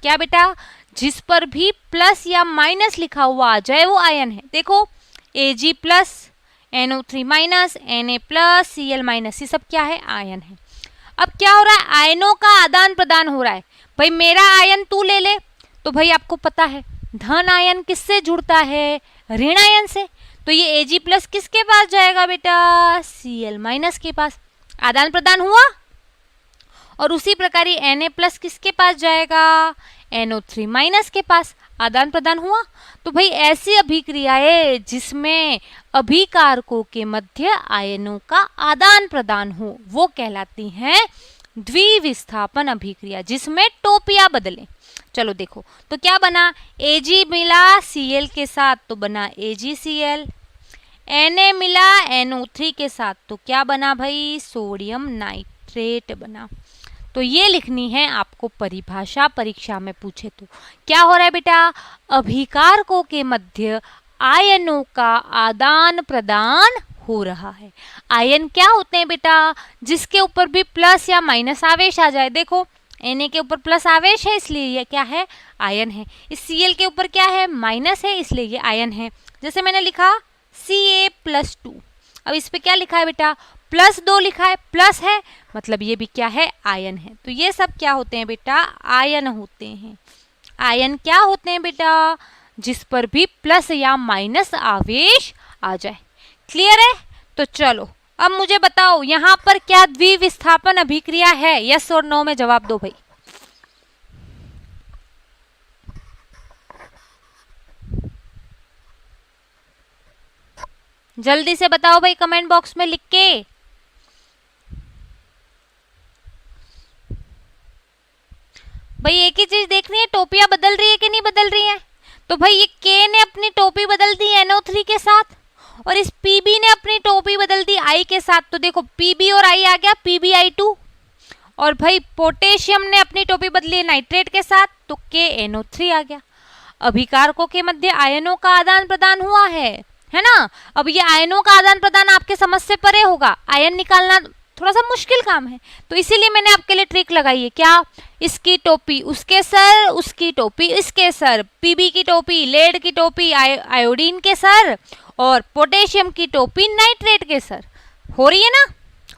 क्या बेटा, जिस पर भी प्लस या माइनस लिखा हुआ आ जाए वो आयन है। देखो Ag plus, NO3 minus, Na plus, Cl minus, ये सब क्या है, आयन है। अब क्या हो रहा है, आयनों का आदान प्रदान हो रहा है। भाई मेरा आयन तू ले ले, तो भाई आपको पता है धन आयन किससे जुड़ता है, ऋण आयन से। तो ये Ag प्लस किसके पास जाएगा बेटा, Cl माइनस के पास, आदान प्रदान हुआ। और उसी प्रकार ही Na प्लस किसके पास जाएगा, NO3 माइनस के पास, आदान प्रदान हुआ। तो भाई ऐसी अभिक्रियाएं जिसमें अभिकारकों के मध्य आयनों का आदान प्रदान हो, वो कहलाती हैं द्विविस्थापन अभिक्रिया, जिसमें टोपियां बदलें। चलो देखो तो क्या बना, Ag मिला Cl के साथ तो बना AgCl, Na मिला NO3 के साथ तो क्या बना भाई, सोडियम नाइट्रेट बना। तो ये लिखनी है आपको परिभाषा, परीक्षा में पूछे तो। क्या हो रहा है बेटा, अभिकारकों के मध्य आयनों का आदान प्रदान हो रहा है। आयन क्या होते हैं बेटा, जिसके ऊपर भी प्लस या माइनस आवेश आ जाए। देखो Na के ऊपर प्लस आवेश है, इसलिए ये क्या है, आयन है। इस Cl के ऊपर क्या है, माइनस है, इसलिए ये आयन है। जैसे मैंने लिखा Ca+2, अब इस पे क्या लिखा है बेटा, +2 लिखा है, प्लस है, मतलब ये भी क्या है, आयन है। तो ये सब क्या होते हैं बेटा, आयन होते हैं। आयन क्या होते हैं बेटा, जिस पर भी प्लस या माइनस आवेश आ जाए। क्लियर है? तो चलो अब मुझे बताओ यहाँ पर क्या द्विविस्थापन अभिक्रिया है, यस और नो में जवाब दो भाई। जल्दी से बताओ भाई कमेंट बॉक्स में लिख के। भाई एक ही चीज देखनी है, टोपियां बदल रही है कि नहीं बदल रही है। तो भाई ये K ने अपनी टोपी बदल दी NO3 के साथ, और इस Pb ने अपनी टोपी बदल दी I के साथ। तो देखो Pb और I आ गया, PbI2। और भाई पोटेशियम ने अपनी टोपी बदली नाइट्रेट के साथ, तो KNO3 आ गया। अभिकारकों के मध्य आयनों का आदान प्रदान हुआ है ना। अब ये आयनों का आदान प्रदान आपके समझ से परे होगा, आयन निकालना थोड़ा सा मुश्किल काम है, तो इसीलिए मैंने आपके लिए ट्रिक लगाई है। क्या, इसकी टोपी उसके सर, उसकी टोपी इसके सर, Pb की टोपी लेड की टोपी आयोडीन के सर, और पोटेशियम की टोपी नाइट्रेट के सर। हो रही है ना,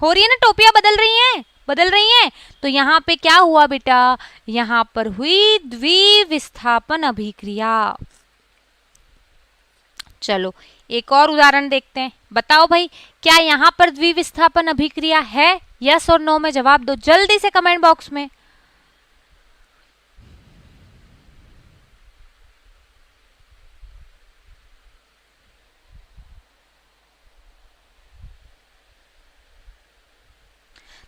हो रही है ना, टोपियां बदल रही हैं, बदल रही हैं। तो यहाँ पे क्या हुआ बेटा, यहाँ पर हुई द्विविस्थापन अभिक्रिया। चलो एक और उदाहरण देखते हैं। बताओ भाई क्या यहाँ पर द्विविस्थापन अभिक्रिया है, यस और नो में जवाब दो जल्दी से कमेंट बॉक्स में।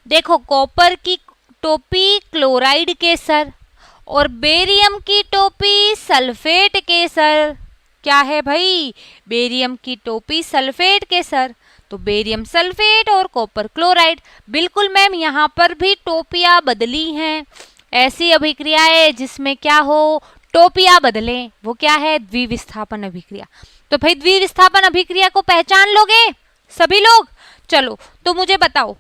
देखो कॉपर की टोपी क्लोराइड के सर, और बेरियम की टोपी सल्फेट के सर। क्या है भाई, बेरियम की टोपी सल्फेट के सर, तो बेरियम सल्फेट और कॉपर क्लोराइड। बिल्कुल मैम, यहाँ पर भी टोपियां बदली हैं। ऐसी अभिक्रियाएं जिसमें क्या हो, टोपियां बदलें, वो क्या है, द्विविस्थापन अभिक्रिया। तो भाई द्विविस्थापन अभिक्रिया को पहचान लोगे सभी लोग। चलो तो मुझे बताओ,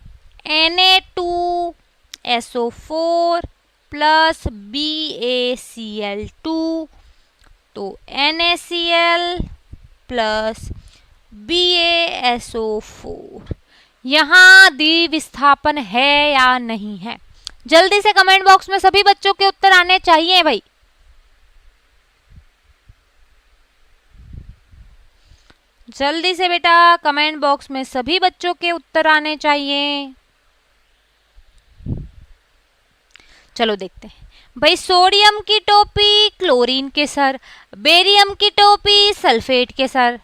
Na2SO4 प्लस BaCl2, तो NaCl प्लस BaSO4। यहाँ द्विविस्थापन है या नहीं है? जल्दी से कमेंट बॉक्स में सभी बच्चों के उत्तर आने चाहिए भाई। जल्दी से बेटा कमेंट बॉक्स में सभी बच्चों के उत्तर आने चाहिए। चलो देखते हैं भाई। सोडियम की टोपी क्लोरीन के सर, बेरियम की टोपी सल्फेट के सर।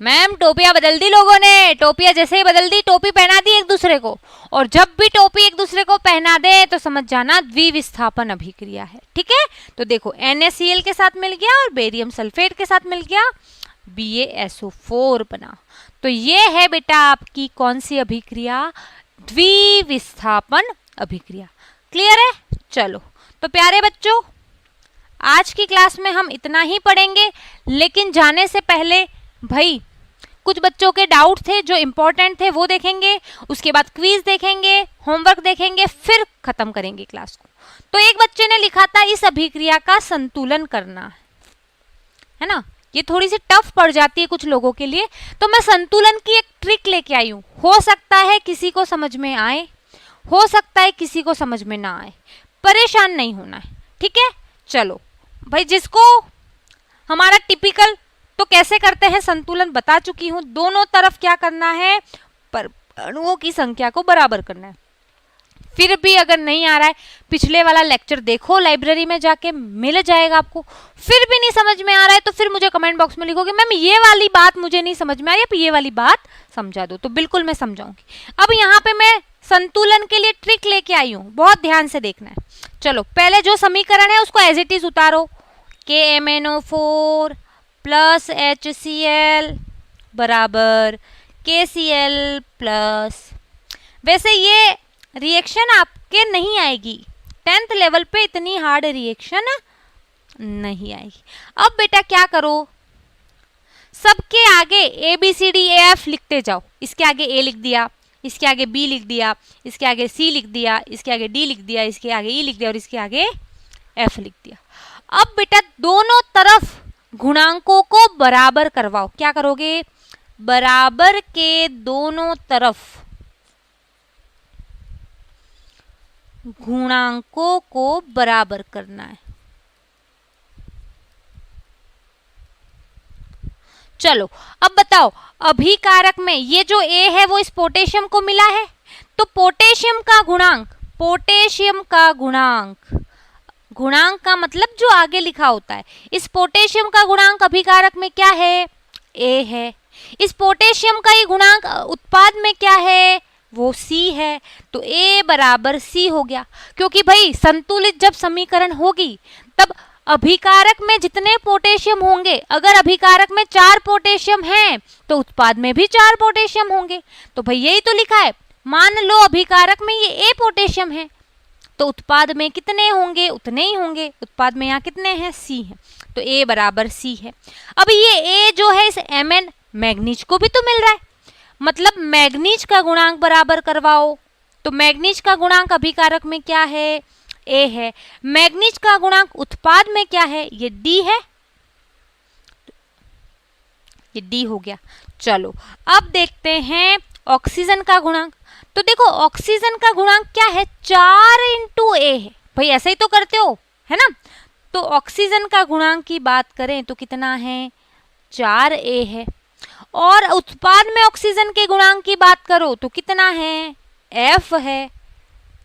मैम टोपियां बदल दी लोगों ने, टोपियां जैसे ही बदल दी टोपी पहना दी एक दूसरे को, और जब भी टोपी एक दूसरे को पहना दे तो समझ जाना द्विविस्थापन अभिक्रिया है। ठीक है, तो देखो NaCl के साथ मिल गया और बेरियम सल्फेट के साथ मिल गया, BaSO4 बना। तो ये है बेटा आपकी कौन सी अभिक्रिया? द्विविस्थापन अभिक्रिया। क्लियर है? चलो तो प्यारे बच्चों, आज की क्लास में हम इतना ही पढ़ेंगे, लेकिन जाने से पहले भाई कुछ बच्चों के डाउट थे जो इम्पोर्टेंट थे वो देखेंगे, उसके बाद क्विज देखेंगे, होमवर्क देखेंगे, फिर खत्म करेंगे क्लास को। तो एक बच्चे ने लिखा था इस अभिक्रिया का संतुलन करना है ना। ये थोड़ी सी टफ पड़ जाती है कुछ लोगों के लिए, तो मैं संतुलन की एक ट्रिक लेके आई हूँ। हो सकता है किसी को समझ में आए, हो सकता है किसी को समझ में ना आए, परेशान नहीं होना है। ठीक है, चलो भाई, जिसको हमारा टिपिकल तो कैसे करते हैं संतुलन बता चुकी हूं। दोनों तरफ क्या करना है? परमाणुओं की संख्या को बराबर करना है। फिर भी अगर नहीं आ रहा है, पिछले वाला लेक्चर देखो, लाइब्रेरी में जाके मिल जाएगा आपको। फिर भी नहीं समझ में आ रहा है तो फिर मुझे कमेंट बॉक्स में लिखोगे मैम ये वाली बात मुझे नहीं समझ में आ रही, अब ये वाली बात समझा दो, तो बिल्कुल मैं समझाऊंगी। अब यहाँ पे मैं संतुलन के लिए ट्रिक लेके आई हूँ, बहुत ध्यान से देखना है। चलो पहले जो समीकरण है उसको एज इट इज उतारो। KMnO4 प्लस HCl बराबर KCl प्लस। वैसे ये रिएक्शन आपके नहीं आएगी, 10th लेवल पे इतनी हार्ड रिएक्शन नहीं आएगी। अब बेटा क्या करो, सबके आगे ABCDEF लिखते जाओ। इसके आगे A लिख दिया, इसके आगे B लिख दिया, इसके आगे C लिख दिया, इसके आगे D लिख दिया, इसके आगे E लिख दिया और इसके आगे F लिख दिया। अब बेटा दोनों तरफ गुणांकों को बराबर करवाओ। क्या करोगे? बराबर के दोनों तरफ गुणांकों को बराबर करना है। चलो अब बताओ, अभिकारक में ये जो A है वो इस पोटेशियम को मिला है, तो पोटेशियम का गुणांक, पोटेशियम का गुणांक, गुणांक का मतलब जो आगे लिखा होता है, इस पोटेशियम का गुणांक अभिकारक में क्या है? A है। इस पोटेशियम का ये गुणांक उत्पाद में क्या है? वो C है। तो A बराबर C हो गया, क्योंकि भाई संतुलित जब समीकरण होगी तब अभिकारक में जितने पोटेशियम होंगे, अगर अभिकारक में 4 पोटेशियम हैं तो उत्पाद में भी 4 पोटेशियम होंगे। तो भाई यही तो लिखा है, मान लो अभिकारक में ये A पोटेशियम है तो उत्पाद में कितने होंगे? उतने ही होंगे। उत्पाद में यहाँ कितने हैं? C है, तो A बराबर C है। अब ये A जो है इस Mn मैग्नीज को भी तो मिल रहा है, मतलब मैग्नीज का गुणांक बराबर करवाओ। तो मैग्नीज का गुणांक अभिकारक में क्या है? A है। मैग्नीज का गुणांक उत्पाद में क्या है? ये D है, ये D हो गया। चलो अब देखते हैं ऑक्सीजन का गुणांक। तो देखो ऑक्सीजन का गुणांक क्या है? 4 × A है। भाई ऐसा ही तो करते हो, है ना। तो ऑक्सीजन का गुणांक की बात करें तो कितना है? 4A है। और उत्पाद में ऑक्सीजन के गुणांक की बात करो तो कितना है? F है,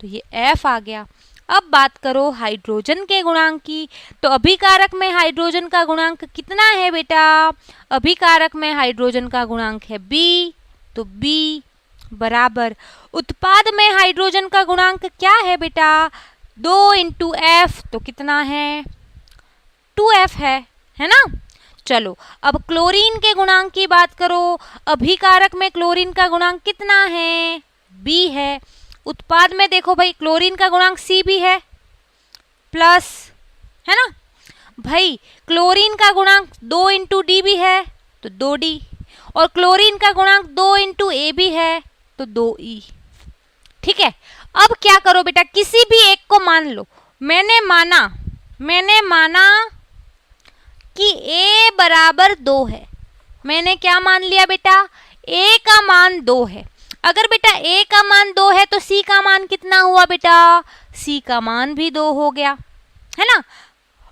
तो ये F आ गया। अब बात करो हाइड्रोजन के गुणांक की, तो अभिकारक में हाइड्रोजन का गुणांक कितना है बेटा? अभिकारक में हाइड्रोजन का गुणांक है B, तो B बराबर उत्पाद में हाइड्रोजन का गुणांक क्या है बेटा? 2 × F, तो कितना है? 2F है ना। चलो अब क्लोरीन के गुणांक की बात करो, अभिकारक में क्लोरीन का गुणांक कितना है? B है। उत्पाद में देखो भाई क्लोरीन का गुणांक C भी है प्लस, है ना भाई। क्लोरीन का गुणांक 2 × D भी है तो 2D, और क्लोरीन का गुणांक 2 × A भी है तो 2E। ठीक है, अब क्या करो बेटा, किसी भी एक को मान लो। मैंने माना कि A बराबर 2 है, मैंने क्या मान लिया बेटा, a का मान 2 है। अगर बेटा a का मान 2 है तो c का मान कितना हुआ बेटा, c का मान भी 2 हो गया, है ना।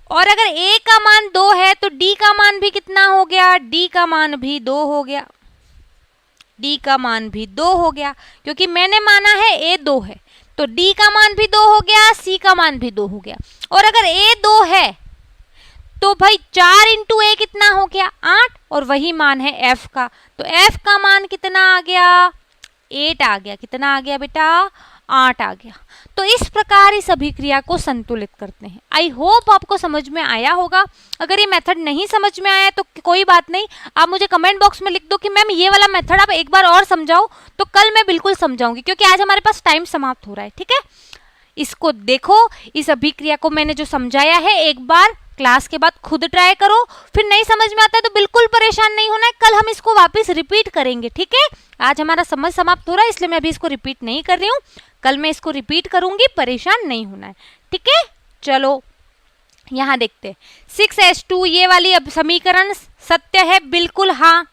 और अगर a का मान 2 है तो d का मान भी कितना हो गया, d का मान भी 2 हो गया, d का मान भी 2 हो गया, क्योंकि मैंने माना है a 2 है तो d का मान भी 2 हो गया, c का मान भी 2 हो गया। और अगर a 2 है तो भाई 4 इंटू a कितना हो गया, 8, और वही मान है f का, तो f का मान कितना आ गया, 8 आ गया। कितना आ गया बेटा, 8 आ गया। तो इस प्रकार इस अभिक्रिया को संतुलित करते हैं। आई होप आपको समझ में आया होगा। अगर ये मेथड नहीं समझ में आया तो कोई बात नहीं, आप मुझे कमेंट बॉक्स में लिख दो कि मैम ये वाला मेथड आप एक बार और समझाओ, तो कल मैं बिल्कुल समझाऊंगी, क्योंकि आज हमारे पास टाइम समाप्त हो रहा है। ठीक है, इसको देखो, इस अभिक्रिया को मैंने जो समझाया है एक बार क्लास के बाद खुद ट्राई करो, फिर नहीं समझ में आता है तो बिल्कुल परेशान नहीं होना है, कल हम इसको वापस रिपीट करेंगे। ठीक है, आज हमारा समय समाप्त हो रहा है इसलिए मैं अभी इसको रिपीट नहीं कर रही हूँ, कल मैं इसको रिपीट करूंगी, परेशान नहीं होना है। ठीक है, चलो यहाँ देखते हैं 6H2, ये वाली अब समीकरण सत्य है, बिल्कुल हाँ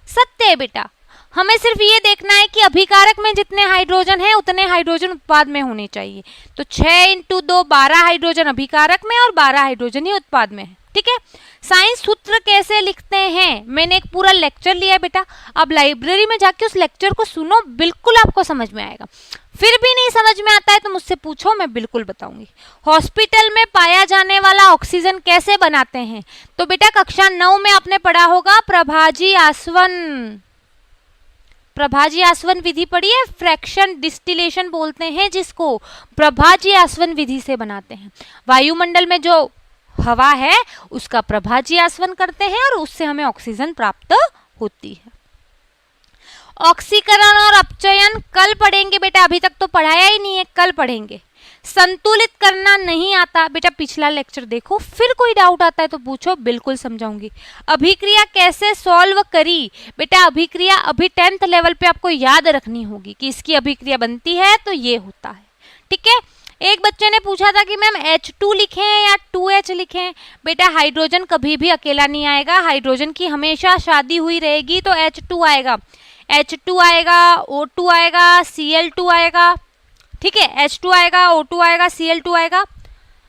सत्य है बेटा। हमें सिर्फ ये देखना है कि अभिकारक में जितने हाइड्रोजन हैं उतने हाइड्रोजन उत्पाद में होने चाहिए। तो 6 इंटू 2 12 हाइड्रोजन अभिकारक में और 12 हाइड्रोजन ही उत्पाद में है। ठीक है, साइंस सूत्र कैसे लिखते हैं, मैंने एक पूरा लेक्चर लिया है बेटा, अब लाइब्रेरी में जाके उस लेक्चर को सुनो, बिल्कुल आपको समझ में आएगा। फिर भी नहीं समझ में आता है तो मुझसे पूछो, मैं बिल्कुल बताऊंगी। हॉस्पिटल में पाया जाने वाला ऑक्सीजन कैसे बनाते हैं, तो बेटा कक्षा 9 में आपने पढ़ा होगा प्रभाजी आसवन, प्रभाजी आसवन विधि पढ़ी है, फ्रैक्शन डिस्टिलेशन बोलते हैं जिसको, प्रभाजी आसवन विधि से बनाते हैं। वायुमंडल में जो हवा है उसका प्रभाजी आसवन करते हैं और उससे हमें ऑक्सीजन प्राप्त होती है। ऑक्सीकरण और अपचयन कल पढ़ेंगे बेटा, अभी तक तो पढ़ाया ही नहीं है, कल पढ़ेंगे। संतुलित करना नहीं आता बेटा, पिछला लेक्चर देखो, फिर कोई डाउट आता है तो पूछो, बिल्कुल समझाऊंगी। अभिक्रिया कैसे सॉल्व करी, बेटा अभिक्रिया अभी 10th लेवल पे आपको याद रखनी होगी कि इसकी अभिक्रिया बनती है तो ये होता है। ठीक है, एक बच्चे ने पूछा था कि मैम H2 लिखें या 2H लिखें, बेटा हाइड्रोजन कभी भी अकेला नहीं आएगा, हाइड्रोजन की हमेशा शादी हुई रहेगी, तो H2 आएगा, H2 आएगा, O2 आएगा, Cl2 आएगा। ठीक है, H2 आएगा, O2 आएगा, Cl2 आएगा।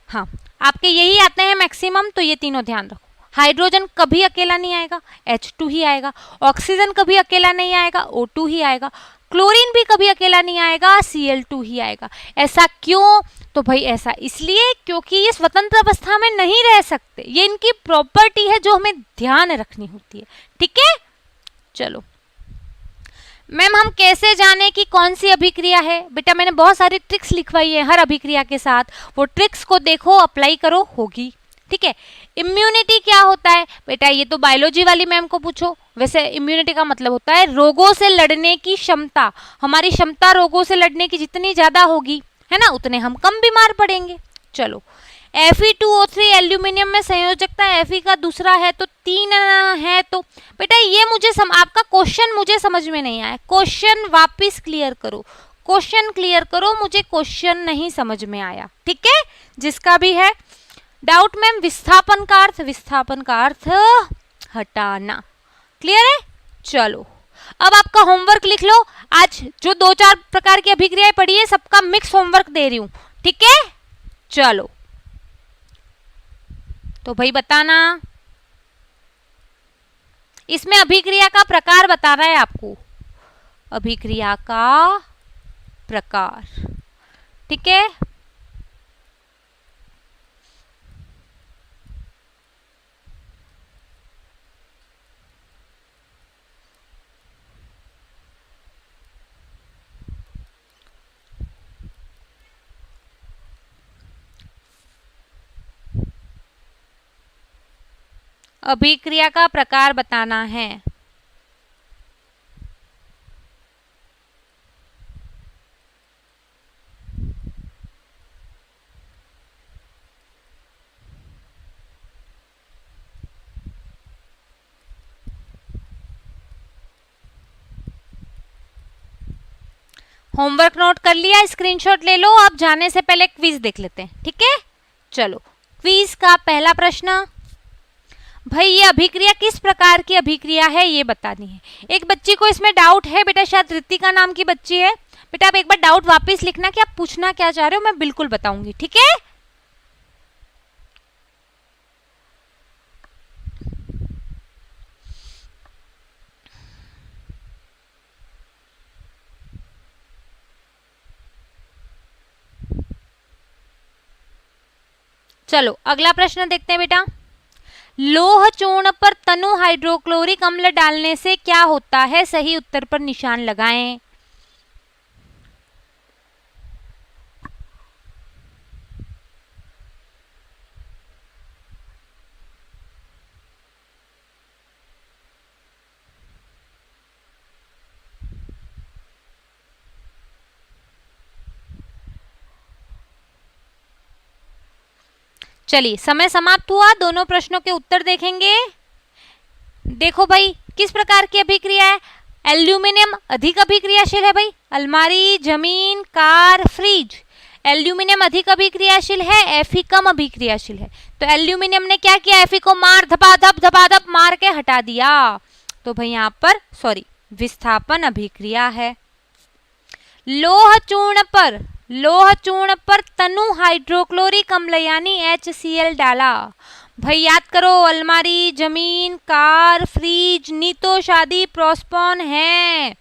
हाँ, आपके यही आते हैं मैक्सिमम, तो ये तीनों ध्यान रखो। हाइड्रोजन कभी अकेला नहीं आएगा, H2 ही आएगा। ऑक्सीजन कभी अकेला नहीं आएगा, O2 ही आएगा। क्लोरीन भी कभी अकेला नहीं आएगा, Cl2 ही आएगा। ऐसा क्यों, तो भाई ऐसा इसलिए क्योंकि ये स्वतंत्र अवस्था में नहीं रह सकते, ये इनकी प्रॉपर्टी है जो हमें ध्यान रखनी होती है। ठीक है, चलो मैम हम कैसे जाने कि कौन सी अभिक्रिया है, बेटा मैंने बहुत सारी ट्रिक्स लिखवाई है हर अभिक्रिया के साथ, वो ट्रिक्स को देखो, अप्लाई करो, होगी। ठीक है, इम्यूनिटी क्या होता है, बेटा ये तो बायोलॉजी वाली मैम को पूछो। वैसे इम्यूनिटी का मतलब होता है रोगों से लड़ने की क्षमता, हमारी क्षमता रोगों से लड़ने की जितनी ज्यादा होगी, है ना, उतने हम कम बीमार पड़ेंगे। चलो Fe2O3 एल्यूमिनियम में संयोजकता Fe का दूसरा है तो 3 है, तो बेटा ये मुझे आपका क्वेश्चन मुझे समझ में नहीं आया, क्वेश्चन वापस क्लियर करो, क्वेश्चन क्लियर करो, मुझे क्वेश्चन नहीं समझ में आया। ठीक है, जिसका भी है डाउट मैम, विस्थापन का अर्थ हटाना, क्लियर है। चलो अब आपका होमवर्क लिख लो, आज जो 2-4 प्रकार की अभिक्रियाएं पढ़ी है सबका मिक्स होमवर्क दे रही हूं। ठीक है, चलो तो भाई बताना, इसमें अभिक्रिया का प्रकार बताना है आपको, अभिक्रिया का प्रकार। ठीक है, अभिक्रिया का प्रकार बताना है। होमवर्क नोट कर लिया, स्क्रीनशॉट ले लो। अब जाने से पहले क्विज देख लेते हैं। ठीक है, चलो क्विज का पहला प्रश्न, भाई ये अभिक्रिया किस प्रकार की अभिक्रिया है ये बतानी है। एक बच्ची को इसमें डाउट है बेटा, शायद रितिका नाम की बच्ची है। बेटा आप एक बार डाउट वापस लिखना कि आप पूछना क्या चाह रहे हो, मैं बिल्कुल बताऊंगी, ठीक है। चलो अगला प्रश्न देखते हैं बेटा। लोह चूर्ण पर तनु हाइड्रोक्लोरिक अम्ल डालने से क्या होता है, सही उत्तर पर निशान लगाएं। चलिए समय समाप्त हुआ, दोनों प्रश्नों के उत्तर देखेंगे। देखो भाई किस प्रकार की अभिक्रिया है। एल्यूमिनियम अधिक अभिक्रियाशील है भाई, अलमारी, जमीन, कार, फ्रिज। एल्यूमिनियम अधिक अभिक्रियाशील है, Fe कम अभिक्रियाशील है। तो एल्यूमिनियम ने क्या किया, Fe को मार धपाधप मार के हटा दिया। तो भाई यहाँ पर विस्थापन अभिक्रिया है। लोह चूर्ण पर तनु हाइड्रोक्लोरिक अम्ल यानी HCl डाला। भाई याद करो, अलमारी, जमीन, कार, फ्रिज, नीतो, शादी, प्रोस्पोन है।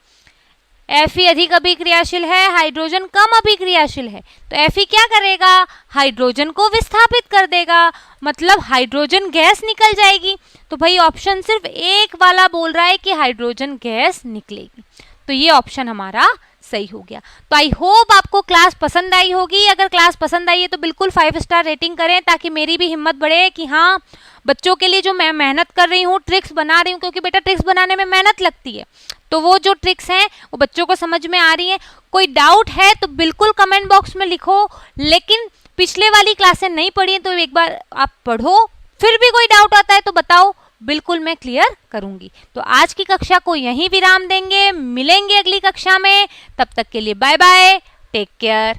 Fe अधिक अभिक्रियाशील है, हाइड्रोजन कम अभिक्रियाशील है। तो Fe क्या करेगा, हाइड्रोजन को विस्थापित कर देगा, मतलब हाइड्रोजन गैस निकल जाएगी। तो भाई ऑप्शन सिर्फ एक वाला बोल रहा है कि हाइड्रोजन गैस निकलेगी, तो ये ऑप्शन हमारा सही हो गया। तो आई होप आपको क्लास पसंद आई होगी। अगर क्लास पसंद आई है तो बिल्कुल 5 स्टार रेटिंग करें, ताकि मेरी भी हिम्मत बढ़े कि हाँ बच्चों के लिए जो मैं मेहनत कर रही हूँ, ट्रिक्स बना रही हूँ, क्योंकि बेटा ट्रिक्स बनाने में मेहनत लगती है, तो वो जो ट्रिक्स हैं वो बच्चों को समझ में आ रही हैं। कोई डाउट है तो बिल्कुल कमेंट बॉक्स में लिखो, लेकिन पिछले वाली क्लासें नहीं पढ़ी हैं तो एक बार आप पढ़ो, फिर भी कोई डाउट आता है तो बताओ, बिल्कुल मैं क्लियर करूंगी। तो आज की कक्षा को यहीं विराम देंगे, मिलेंगे अगली कक्षा में, तब तक के लिए बाय बाय, टेक केयर।